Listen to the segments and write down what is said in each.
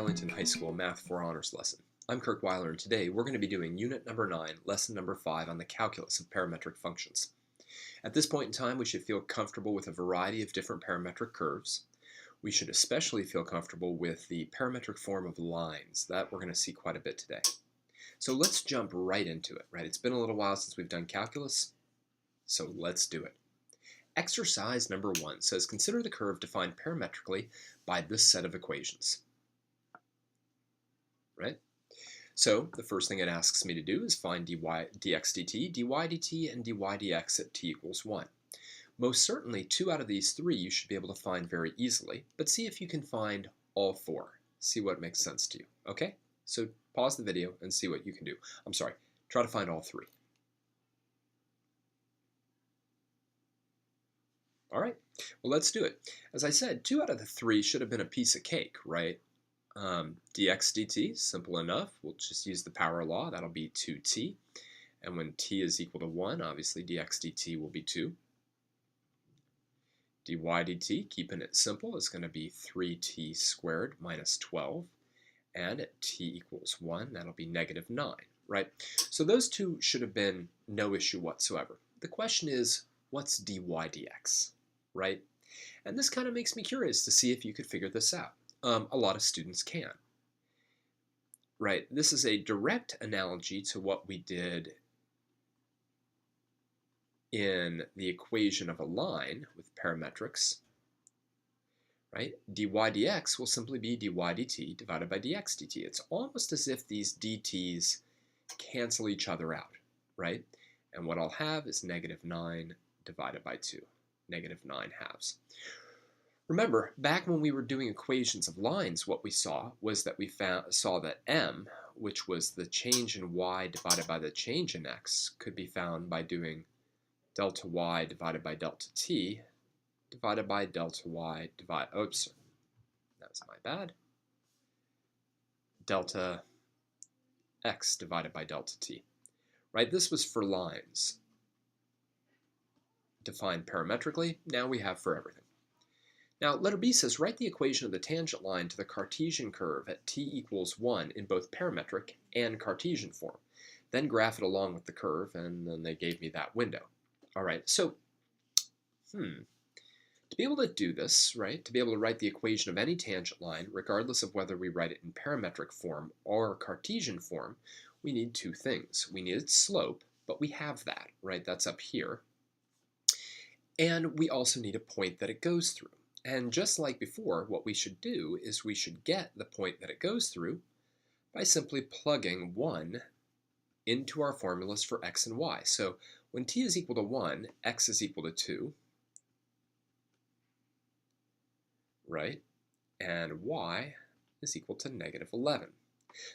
Arlington High School Math 4 Honors lesson. I'm Kirk Weiler, and today we're going to be doing Unit number 9, Lesson number 5 on the calculus of parametric functions. At this point in time, we should feel comfortable with a variety of different parametric curves. We should especially feel comfortable with the parametric form of lines. That we're going to see quite a bit today. So let's jump right into it, right? It's been a little while since we've done calculus, so let's do it. Exercise number 1 says, consider the curve defined parametrically by this set of equations. Right? So the first thing it asks me to do is find dx dt, dy dt, and dy dx at t equals 1. Most certainly, 2 out of these 3 you should be able to find very easily, but see if you can find all 4. See what makes sense to you, okay? So pause the video and see what you can do. I'm sorry, try to find all 3. All right, well, let's do it. As I said, 2 out of the 3 should have been a piece of cake, right? Dx dt, simple enough. We'll just use the power law. That'll be 2t. And when t is equal to 1, obviously dx dt will be 2. dy dt, keeping it simple, is going to be 3t squared minus 12. And at t equals 1, that'll be negative 9, right? So those 2 should have been no issue whatsoever. The question is, what's dy dx, right? And this kind of makes me curious to see if you could figure this out. A lot of students can. Right, this is a direct analogy to what we did in the equation of a line with parametrics. Right, dy dx will simply be dy dt divided by dx dt. It's almost as if these dt's cancel each other out, right? And what I'll have is negative 9 divided by 2, negative 9 halves. Remember, back when we were doing equations of lines, what we saw was that we saw that m, which was the change in y divided by the change in x, could be found by doing delta y divided by delta t divided by delta y divided, oops, that was my bad, delta x divided by delta t. Right, this was for lines defined parametrically. Now we have for everything. Now, letter B says, write the equation of the tangent line to the Cartesian curve at t equals 1 in both parametric and Cartesian form. Then graph it along with the curve, and then they gave me that window. All right, so, to be able to do this, right, to be able to write the equation of any tangent line, regardless of whether we write it in parametric form or Cartesian form, we need 2 things. We need its slope, but we have that, right? That's up here. And we also need a point that it goes through. And just like before, what we should do is we should get the point that it goes through by simply plugging 1 into our formulas for x and y. So when t is equal to 1, x is equal to 2, right? And y is equal to negative 11.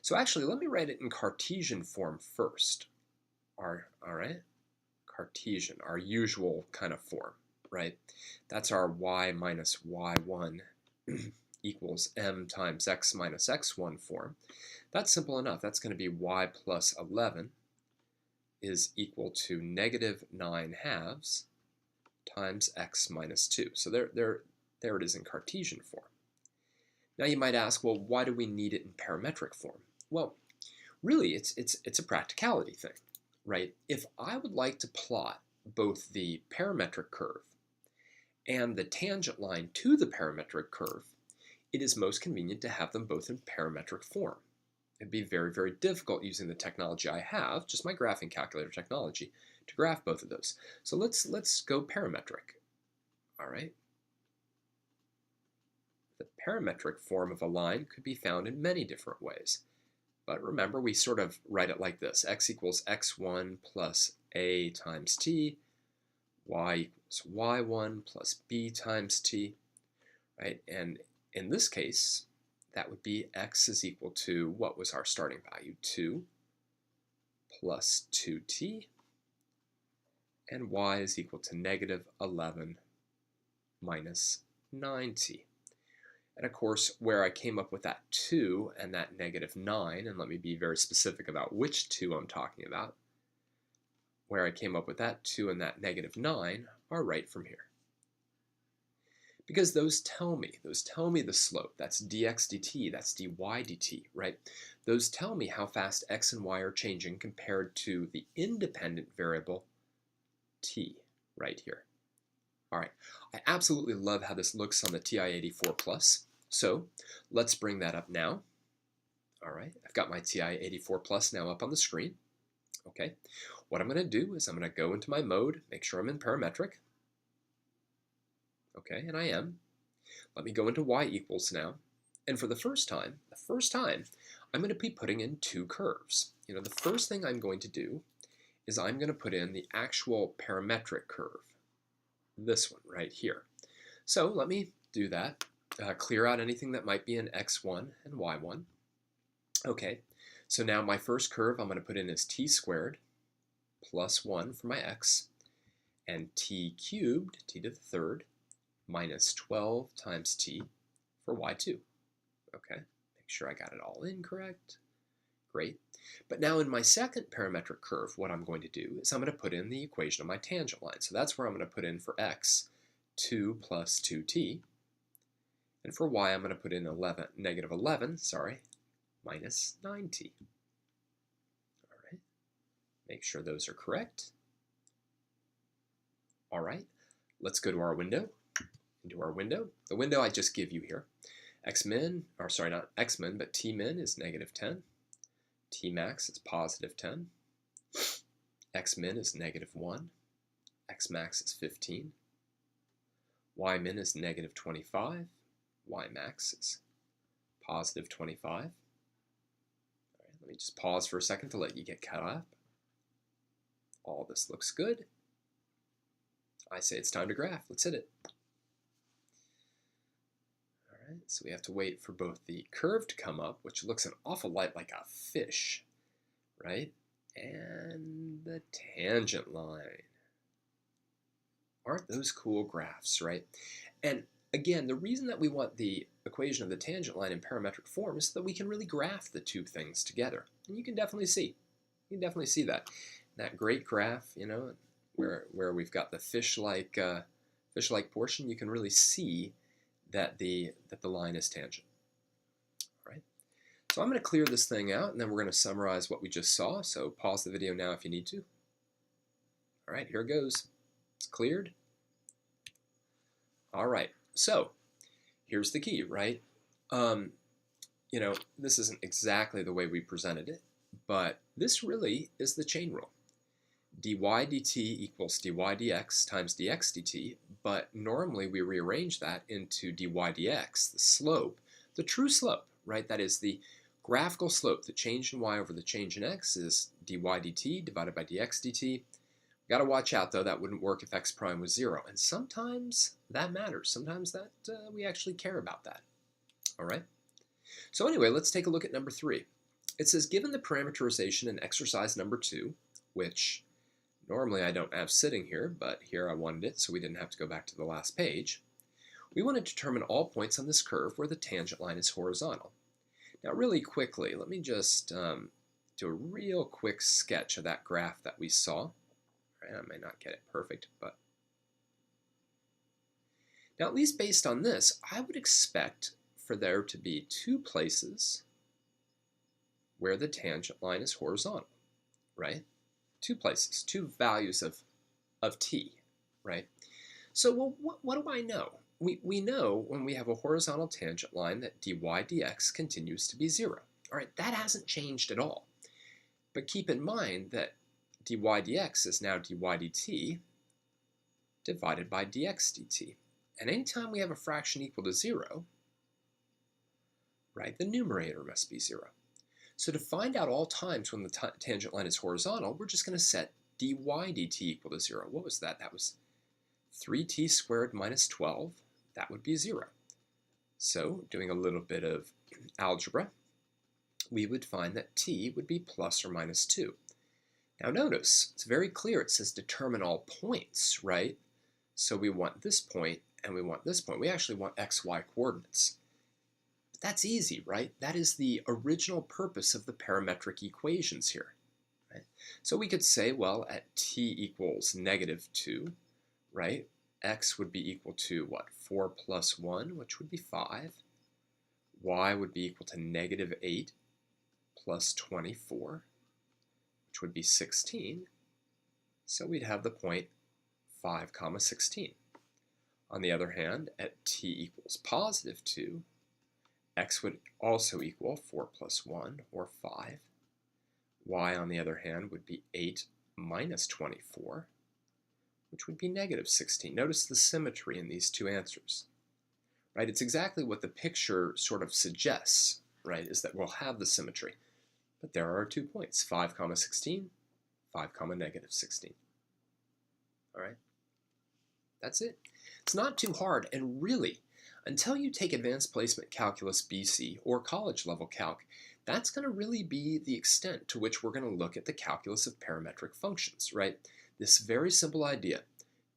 So actually, let me write it in Cartesian form first. All right? Cartesian, our usual kind of form. Right? That's our y minus y1 equals m times x minus x1 form. That's simple enough. That's going to be y plus 11 is equal to negative 9 halves times x minus 2. So there it is in Cartesian form. Now you might ask, well, why do we need it in parametric form? Well, really, it's a practicality thing, right? If I would like to plot both the parametric curve and the tangent line to the parametric curve, it is most convenient to have them both in parametric form. It'd be very, very difficult using the technology I have, just my graphing calculator technology, to graph both of those. So let's go parametric. All right. The parametric form of a line could be found in many different ways. But remember, we sort of write it like this. X equals x1 plus a times t, y equals y1 plus b times t, right? And in this case, that would be x is equal to, what was our starting value? 2 plus 2t, and y is equal to negative 11 minus 9t. And of course, where I came up with that 2 and that negative 9, and let me be very specific about which 2 I'm talking about, where I came up with that 2 and that negative 9 are right from here. Because those tell me the slope. That's dx dt, that's dy dt, right? Those tell me how fast x and y are changing compared to the independent variable t right here. All right, I absolutely love how this looks on the TI-84 Plus. So let's bring that up now. All right, I've got my TI-84 Plus now up on the screen. Okay, what I'm going to do is I'm going to go into my mode, make sure I'm in parametric. Okay, and I am. Let me go into y equals now. And for the first time, I'm going to be putting in two curves. You know, the first thing I'm going to do is I'm going to put in the actual parametric curve. This one right here. So let me do that. Clear out anything that might be in x1 and y1. Okay, so now my first curve I'm going to put in is t squared plus 1 for my x, and t cubed, t to the third, minus 12 times t for y2. Okay, make sure I got it all in correct. Great. But now in my second parametric curve, what I'm going to do is I'm going to put in the equation of my tangent line. So that's where I'm going to put in for x 2 plus 2t, and for y I'm going to put in negative 11, minus 9t. All right, make sure those are correct. All right, let's go to our window. Into our window. The window I just give you here. X min, or sorry, not X min, but T min is negative 10. T max is positive 10. X min is negative 1. X max is 15. Y min is negative 25. Y max is positive 25. All right, let me just pause for a second to let you get caught up. All this looks good. I say it's time to graph. Let's hit it. So we have to wait for both the curve to come up, which looks an awful lot like a fish, right? And the tangent line. Aren't those cool graphs, right? And again, the reason that we want the equation of the tangent line in parametric form is so that we can really graph the two things together. And you can definitely see. You can definitely see that. That great graph, you know, where we've got the fish-like portion, you can really see that the line is tangent. All right. So I'm going to clear this thing out, and then we're going to summarize what we just saw. So pause the video now if you need to. All right, here it goes. It's cleared. All right. So here's the key, right? You know, this isn't exactly the way we presented it, but this really is the chain rule. dy dt equals dy dx times dx dt, but normally we rearrange that into dy dx, the slope, the true slope, right? That is the graphical slope. The change in y over the change in x is dy dt divided by dx dt. Got to watch out, though. That wouldn't work if x prime was 0. And sometimes that matters. Sometimes that we actually care about that. All right? So anyway, let's take a look at number 3. It says, given the parameterization in exercise number 2, which normally I don't have sitting here, but here I wanted it so we didn't have to go back to the last page. We want to determine all points on this curve where the tangent line is horizontal. Now really quickly, let me just do a real quick sketch of that graph that we saw. I may not get it perfect, but now at least based on this, I would expect for there to be two places where the tangent line is horizontal, right? Two places, two values of t, right? So well, what do I know? We know when we have a horizontal tangent line that dy dx continues to be 0. All right, that hasn't changed at all. But keep in mind that dy dx is now dy dt divided by dx dt. And anytime we have a fraction equal to 0, right, the numerator must be 0. So to find out all times when the tangent line is horizontal, we're just going to set dy dt equal to 0. What was that? That was 3t squared minus 12. That would be 0. So doing a little bit of algebra, we would find that t would be plus or minus 2. Now notice, it's very clear. It says determine all points, right? So we want this point and we want this point. We actually want x, y coordinates. But that's easy, right? That is the original purpose of the parametric equations here. Right? So we could say, well, at t equals negative 2, right, x would be equal to what? 4 plus 1, which would be 5. Y would be equal to negative 8 plus 24, which would be 16. So we'd have the point 5 comma 16. On the other hand, at t equals positive 2, x would also equal 4 plus 1, or 5. Y, on the other hand, would be 8 minus 24, which would be negative 16. Notice the symmetry in these two answers. Right? It's exactly what the picture sort of suggests, right, is that we'll have the symmetry. But there are 2 points, 5 comma 16, 5 comma negative 16. All right? That's it. It's not too hard, and really, until you take Advanced Placement Calculus BC or college level calc, that's going to really be the extent to which we're going to look at the calculus of parametric functions, right? This very simple idea,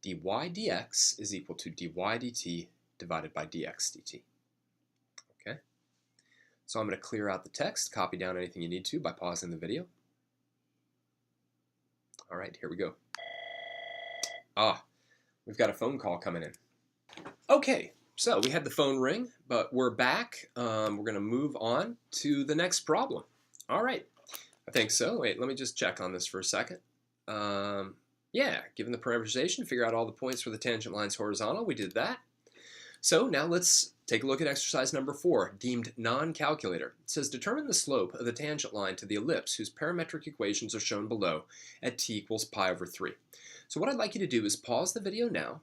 dy dx is equal to dy dt divided by dx dt. Okay? So I'm going to clear out the text, copy down anything you need to by pausing the video. All right, here we go. We've got a phone call coming in. Okay, so we had the phone ring, but we're back. We're going to move on to the next problem. All right, I think so. Wait, let me just check on this for a second. Yeah, given the parameterization, figure out all the points where the tangent line's horizontal. We did that. So now let's take a look at exercise number 4, deemed non-calculator. It says determine the slope of the tangent line to the ellipse whose parametric equations are shown below at t equals pi over 3. So what I'd like you to do is pause the video now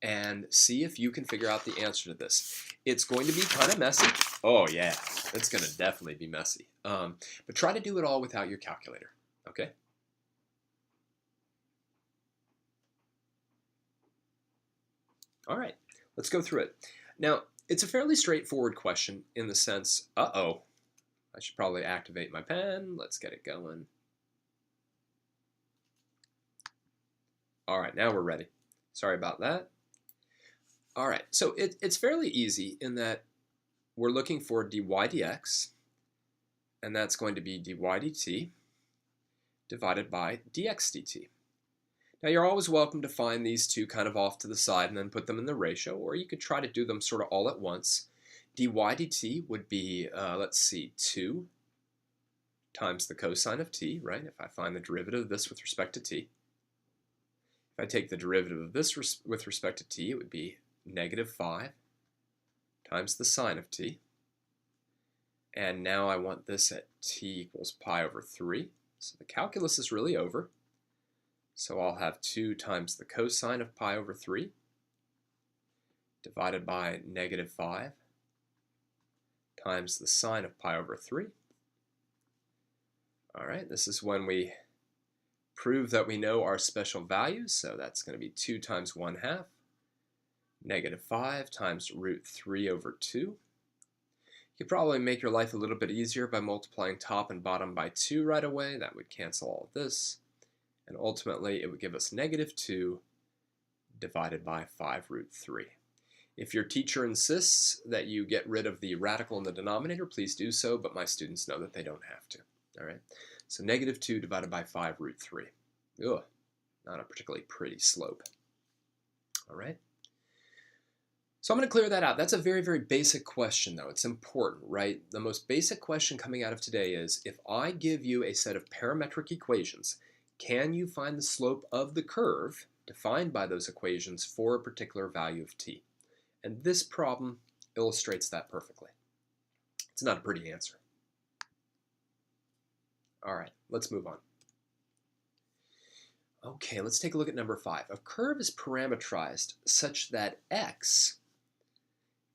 and see if you can figure out the answer to this. It's going to be kind of messy. Oh yeah, it's going to definitely be messy. But try to do it all without your calculator, okay? All right, let's go through it. Now, it's a fairly straightforward question in the sense, I should probably activate my pen. Let's get it going. All right, now we're ready. Sorry about that. All right, so it's fairly easy in that we're looking for dy dx, and that's going to be dy dt divided by dx dt. Now, you're always welcome to find these two kind of off to the side and then put them in the ratio, or you could try to do them sort of all at once. dy dt would be, let's see, 2 times the cosine of t, right? If I find the derivative of this with respect to t. If I take the derivative of this with respect to t, it would be negative 5 times the sine of t. And now I want this at t equals pi over 3. So the calculus is really over. So I'll have 2 times the cosine of pi over 3 divided by negative 5 times the sine of pi over 3. All right, this is when we prove that we know our special values, so that's going to be 2 times 1/2, negative 5 times root 3 over 2. You could probably make your life a little bit easier by multiplying top and bottom by 2 right away. That would cancel all of this, and ultimately it would give us negative 2 divided by 5 root 3. If your teacher insists that you get rid of the radical in the denominator, please do so, but my students know that they don't have to. All right, so negative 2 divided by 5 root 3. Ugh, not a particularly pretty slope. All right. So I'm going to clear that out. That's a very, very basic question, though. It's important, right? The most basic question coming out of today is, if I give you a set of parametric equations, can you find the slope of the curve defined by those equations for a particular value of t? And this problem illustrates that perfectly. It's not a pretty answer. All right, let's move on. Okay, let's take a look at number 5. A curve is parametrized such that x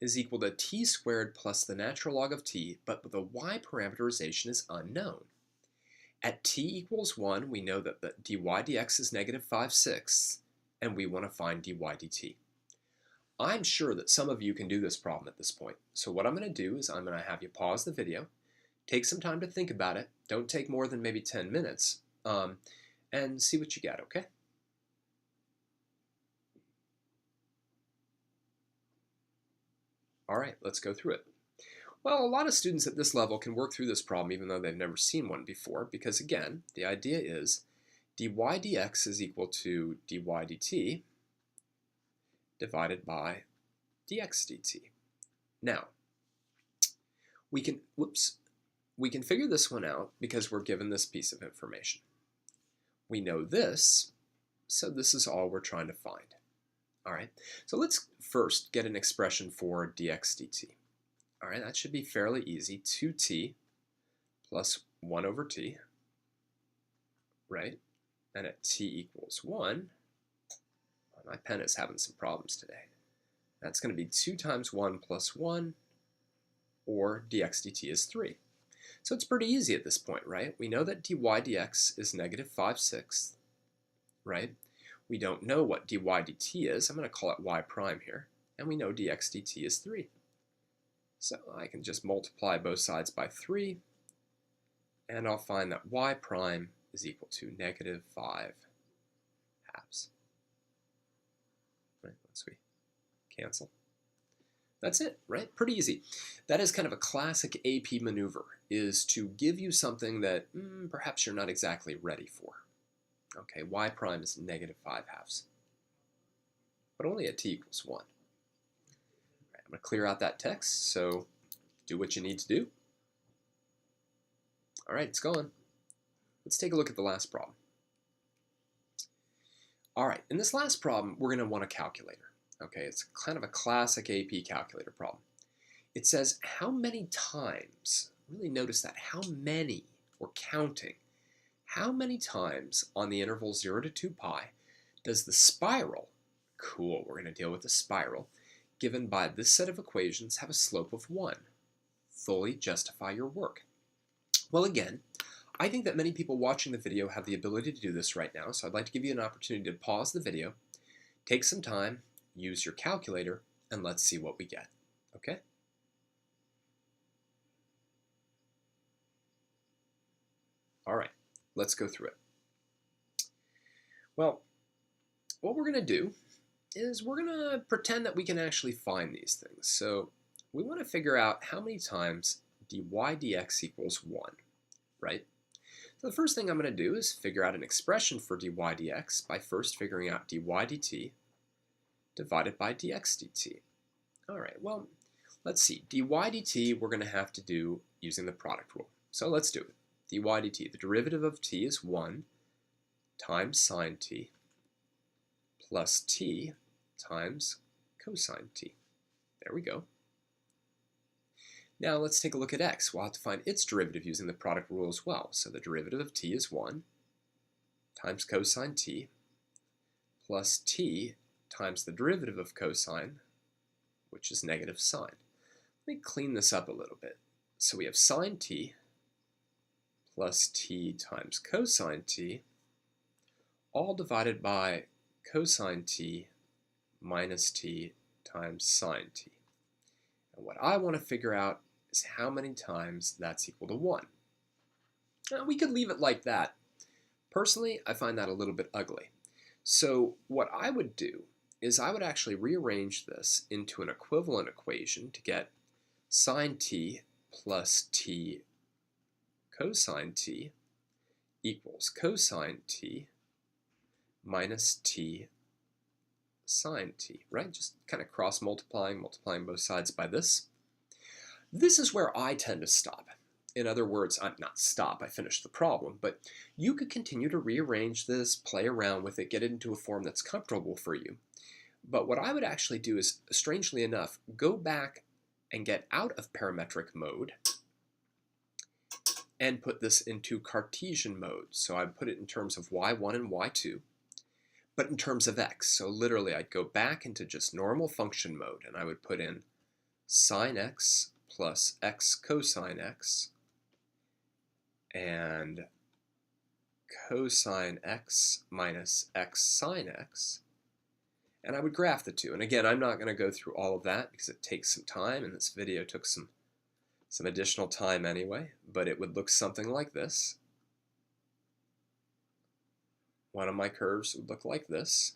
is equal to t squared plus the natural log of t, but the y parameterization is unknown. At t equals 1, we know that the dy dx is negative 5/6, and we want to find dy dt. I'm sure that some of you can do this problem at this point. So what I'm going to do is I'm going to have you pause the video, take some time to think about it. Don't take more than maybe 10 minutes, and see what you get, okay? All right, let's go through it. Well, a lot of students at this level can work through this problem even though they've never seen one before, because again, the idea is dy dx is equal to dy dt, divided by dx dt. Now, we can figure this one out because we're given this piece of information. We know this, so this is all we're trying to find. All right, so let's first get an expression for dx dt. All right, that should be fairly easy. 2t plus 1 over t, right? And at t equals 1, my pen is having some problems today. That's going to be 2 times 1 plus 1, or dx dt is 3. So it's pretty easy at this point, right? We know that dy dx is negative 5/6, right? We don't know what dy dt is. I'm going to call it y prime here. And we know dx dt is 3. So I can just multiply both sides by 3, and I'll find that y prime is equal to negative 5 halves. Right, once we cancel. That's it, right? Pretty easy. That is kind of a classic AP maneuver, is to give you something that perhaps you're not exactly ready for. Okay, y prime is negative 5 halves, but only at t equals 1. Right, I'm going to clear out that text, so do what you need to do. All right, it's gone. Let's take a look at the last problem. All right, in this last problem, we're going to want a calculator. Okay, it's kind of a classic AP calculator problem. It says how many times, really notice that, how many, we're counting, how many times on the interval 0 to 2 pi does the spiral, cool, we're going to deal with the spiral, given by this set of equations have a slope of 1? Fully justify your work. Well, again, I think that many people watching the video have the ability to do this right now, so I'd like to give you an opportunity to pause the video, take some time, use your calculator, and let's see what we get, okay? All right, let's go through it. Well, what we're going to do is we're going to pretend that we can actually find these things. So we want to figure out how many times dy dx equals 1, right? So the first thing I'm going to do is figure out an expression for dy dx by first figuring out dy dt divided by dx dt. All right, well, let's see. dy dt we're going to have to do using the product rule. So let's do it. dy dt, the derivative of t is 1 times sine t plus t times cosine t. There we go. Now let's take a look at x. We'll have to find its derivative using the product rule as well. So the derivative of t is 1 times cosine t plus t times the derivative of cosine, which is negative sine. Let me clean this up a little bit. So we have sine t plus t times cosine t, all divided by cosine t minus t times sine t. And what I want to figure out is how many times that's equal to 1. Now, we could leave it like that. Personally, I find that a little bit ugly. So what I would do is I would actually rearrange this into an equivalent equation to get sine t plus t cosine t equals cosine t minus t sine t, right? Just kind of cross multiplying both sides by this. This is where I tend to stop. In other words, I'm not stop, I finished the problem, but you could continue to rearrange this, play around with it, get it into a form that's comfortable for you. But what I would actually do is, strangely enough, go back and get out of parametric mode and put this into Cartesian mode. So I'd put it in terms of y1 and y2, but in terms of x. So literally I'd go back into just normal function mode, and I would put in sine x plus x cosine x and cosine x minus x sine x. And I would graph the two. And again, I'm not going to go through all of that because it takes some time, and this video took some additional time anyway, but it would look something like this. One of my curves would look like this.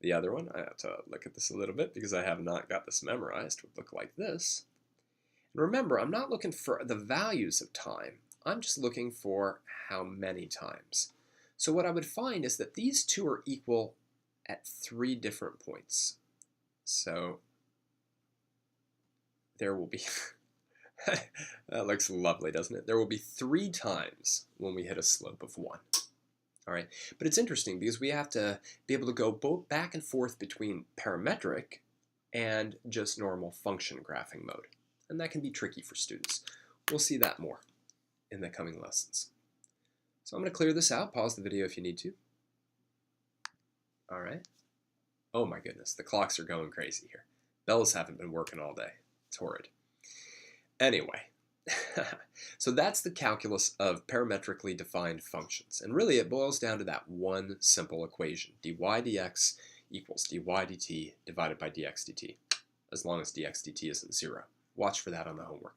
The other one, I have to look at this a little bit because I have not got this memorized, would look like this. And remember, I'm not looking for the values of time. I'm just looking for how many times. So what I would find is that these two are equal at 3 different points. So there will be, that looks lovely, doesn't it? There will be 3 times when we hit a slope of 1. All right, but it's interesting because we have to be able to go both back and forth between parametric and just normal function graphing mode. And that can be tricky for students. We'll see that more in the coming lessons. So I'm going to clear this out. Pause the video if you need to. All right. Oh my goodness, the clocks are going crazy here. Bells haven't been working all day. It's horrid. Anyway, so that's the calculus of parametrically defined functions. And really it boils down to that one simple equation. dy dx equals dy dt divided by dx dt, as long as dx dt isn't 0. Watch for that on the homework.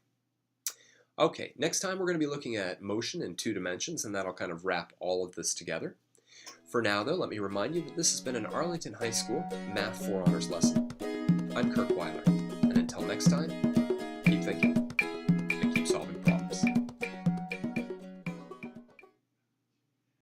Okay, next time we're going to be looking at motion in 2 dimensions, and that'll kind of wrap all of this together. For now, though, let me remind you that this has been an Arlington High School Math 4 Honors lesson. I'm Kirk Weiler, and until next time,